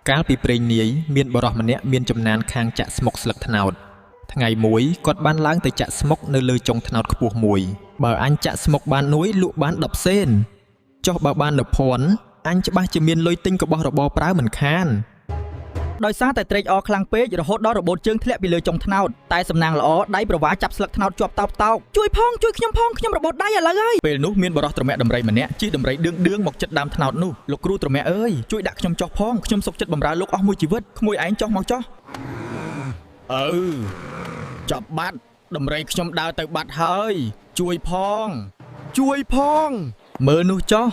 កាលពីព្រេងនាយមានបរិសម្នាក់មានចំណានខាងចាក់ស្មុកស្លឹកត្នោតថ្ងៃមួយគាត់បានឡើងទៅចាក់ស្មុកនៅលើចុងត្នោតខ្ពស់មួយបើអញចាក់ស្មុកបាននួយលក់បាន10សេនចុះបើបាន10ភ័ណ្ឌអញច្បាស់ជាមានលុយទិញរបស់របរប្រើមិនខានដោយសារតែត្រេកអរខ្លាំងពេករហូតដល់របូតជើងធ្លាក់ពីលើចុងត្នោតតែសំណាងល្អដៃប្រវាចាប់ស្លឹកត្នោតជាប់តោកជួយផងជួយខ្ញុំផងខ្ញុំរបូតដៃឥឡូវហើយពេលនោះមានបរិសត្រមាក់ដំរីម្នាក់ជិះដំរីដឿងមកចិត្តដើមត្នោតនោះលោកគ្រូត្រមាក់អើយជួយដាក់ខ្ញុំចុះផងខ្ញុំសុខចិត្តបម្រើលោកអស់មួយជីវិតក្មួយឯងចុះមកចុះចាប់បាត់ដំរីខ្ញុំដើរទៅបាត់ហើយជួយផងមើលនោះចុះ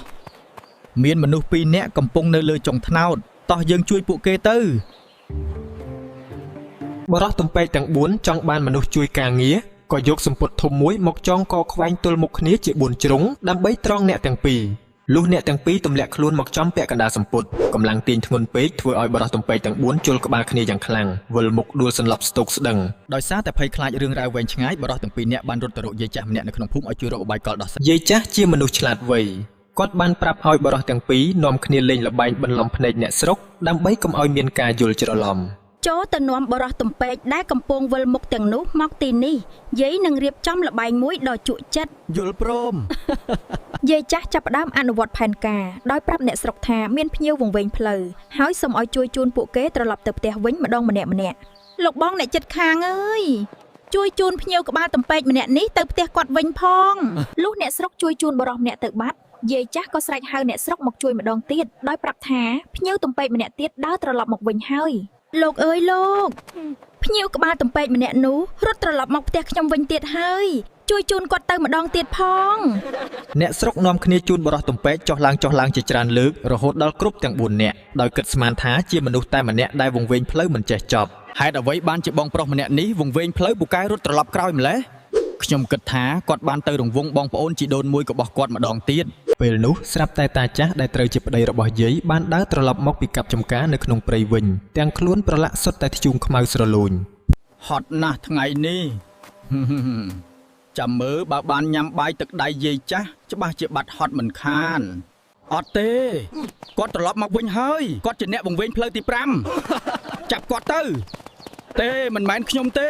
មានមនុស្ស2នាក់កំពុងនៅលើចុងត្នោតតោះយើងជួយពួកគេទៅបរិសទំពេកទាំង4ចង់បានមនុស្សជួយការងារក៏យកសម្ពុតធំមួយមកចងកខ្វែងទល់មុខគ្នាជា4ជ្រុងដើម្បីត្រង់អ្នកទាំងពីរលុះអ្នកទាំងពីរទម្លាក់ខ្លួនមកចំពាក់កណ្ដាលសម្ពុតកម្លាំងទាញធ្ងន់ពេកធ្វើឲ្យបរិសទំពេកទាំង4ជល់ក្បាលគ្នាយ៉ាងខ្លាំងវិលមុខដួលសន្លប់ស្ទុកស្ដឹងដោយសារតែភ័យខ្លាចរឿងរ៉ាវវែងឆ្ងាយបរិសទាំងពីរនាក់បានរត់ទៅរកយាយចាស់ម្នាក់នៅក្នុងភូមិឲ្យជួយរកឧបាយកលដោះស្រាយយាយចាស់ជាមនុស្សឆ្លាតវៃគាត់បានប្រាប់ឲ្យបរិសទាំងពីរនាំគ្នាលេងល្បែងបន្លំភ្នែកអ្នកស្រុកដើម្បីកុំឲ្យមានការយល់ច្រឡំចូលទៅនាំបរិសទំពេកដែលកំពុងវិលមុខទាំងនោះមកទីនេះយាយនឹងរៀបចំល្បែងមួយដ៏ជក់ចិត្តយល់ព្រមយាយចាស់ចាប់ផ្ដើមអនុវត្តផែនការដោយប្រាប់អ្នកស្រុកថាមានភ្ញៀវវង្វេងផ្លូវហើយសូមឲ្យជួយជូនពួកគេត្រឡប់ទៅផ្ទះវិញម្ដងម្នាក់លោកបងអ្នកចិត្តខាងអើយជួយជូនភ្ញៀវក្បាលទំពេកម្នាក់នេះទៅផ្ទះគាត់វិញផងលុះអ្នកស្រុកជួយជូនបរិសម្នាក់ទៅបាត់យាយចាស់ក៏ស្រែកហៅអ្នកស្រុកមកជួយម្ដងទៀតដោយប្រាប់ថាភ្ញៀវទំពេកម្នាក់ទៀតដើរត្រឡប់មកវិញហើយលោកអើយលោកភ្ញៀវក្បាលទំពេកម្នាក់នោះរត់ត្រឡប់មកផ្ទះខ្ញុំវិញទៀតហើយជួយជូនគាត់ទៅម្ដងទៀតផងអ្នកស្រុកនាំគ្នាជូនបរិសទំពេកចុះឡើងជាច្រើនលើករហូតដល់គ្រប់ទាំង4នាក់ដោយគិតស្មានថាជាមនុស្សតែម្នាក់ដែលវង្វេងផ្លូវមិនចេះចប់ហេតុអ្វីបានជាបងប្រុសម្នាក់នេះវង្វេងផ្លូវពូកែរត់ត្រឡប់ក្រោយម្លេះខ្ញុំគិតថាគាត់បានទៅរង្វង់បងប្អូនជីដូនមួយរបស់គាត់ម្ដងទៀតពេលនោះស្រាប់តែតាចាស់ដែលត្រូវជាប្តីរបស់យាយបានដើរត្រឡប់មកពីកាប់ចំការនៅក្នុងព្រៃវិញទាំងខ្លួនប្រឡាក់សុទ្ធតែធ្យូងខ្មៅស្រលូនហត់ណាស់ថ្ងៃនេះចាំមើលបើបានញ៉ាំបាយទឹកដៃយាយចាស់ច្បាស់ជាបាត់ហត់មិនខានអត់ទេគាត់ត្រឡប់មកវិញហើយគាត់ជាអ្នកវង្វេងផ្លូវទី5ចាប់គាត់ទៅទេមិនមែនខ្ញុំទេ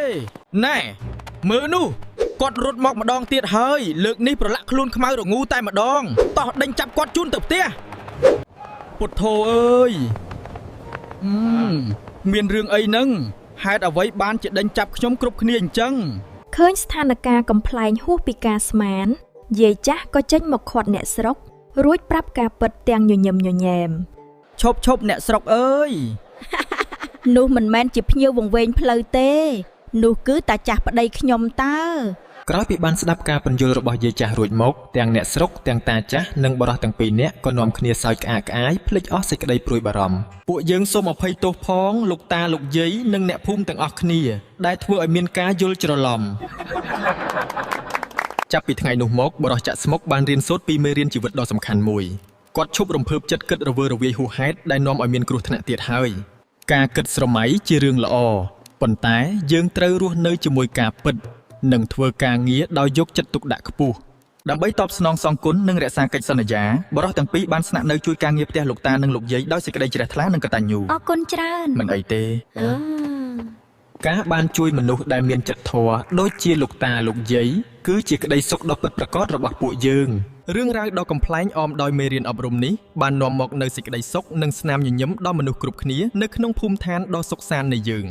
ណែមើលនោះគាត់រត់មកម្ដងទៀតហើយលើកនេះប្រឡាក់ខ្លួនខ្មៅរងូតែម្ដងតោះដេញចាប់គាត់ជូនទៅផ្ទះពុទ្ធោអើយមានរឿងអីហ្នឹងហេតុអ្វីបានជាដេញចាប់ខ្ញុំគ្រប់គ្នាអញ្ចឹងឃើញស្ថានភាពកំ pl ែងហួសពីការស្មានយាយចាស់ក៏ចេញមកខាត់អ្នកស្រុករួចប្រាប់ការពិតទាំងញញឹមញញែមឈប់អ្នកស្រុកអើយនោះមិនមែនជាភ្ញៀវវង្វេងផ្លូវទេនោះគឺតាចាស់ប្តីខ្ញុំតើក្រោយពីបានស្ដាប់ការពន្យល់របស់យាយចាស់រួចមកទាំងអ្នកស្រុកទាំងតាចាស់និងបរិសទាំង2នាក់ក៏នាំគ្នាសើចក្អាកក្អាយភ្លេចអស់សេចក្តីព្រួយបារម្ភពួកយើងសូមអភ័យទោសផងលោកតាលោកយាយនិងអ្នកភូមិទាំងអស់គ្នាដែលធ្វើឲ្យមានការយល់ច្រឡំចាប់ពីថ្ងៃនោះមកបរិសចាក់ស្មុកបានរៀនសូត្រពីមេរៀនជីវិតដ៏សំខាន់មួយគាត់ឈប់រំភើបចិត្តគិតរវើរវាយហួសហេតុដែលនាំឲ្យមានគ្រោះថ្នាក់ទៀតហើយការគិតស្រមៃជារឿងល្អប៉ុន្តែយើងត្រូវរស់នៅជាមួយការពិតនិងធ្វើការងារដោយយកចិត្តទុកដាក់ខ្ពស់ដើម្បីតបស្នងសងគុណនិងរក្សាកិច្ចសន្យាបរិសទាំងពីរបានស្នាក់នៅជួយការងារផ្ទះលោកតានិងលោកយាយដោយសេចក្តីជ្រះថ្លានិងកតញ្ញូអរគុណច្រើនមិនអីទេការបានជួយមនុស្សដែលមានចិត្តធម៌ដូចជាលោកតាលោកយាយគឺជាក្តីសុខដ៏ពិតប្រាកដរបស់ពួកយើងរឿងរ៉ាវដ៏កំប្លែងអមដោយមេរៀនអប់រំនេះបាននាំមកនូវសេចក្តីសុខនិងស្នាមញញឹមដល់មនុស្សគ្រប់គ្នានៅក្នុងភូមិឋានដ៏សុខសាន្តនៃយើង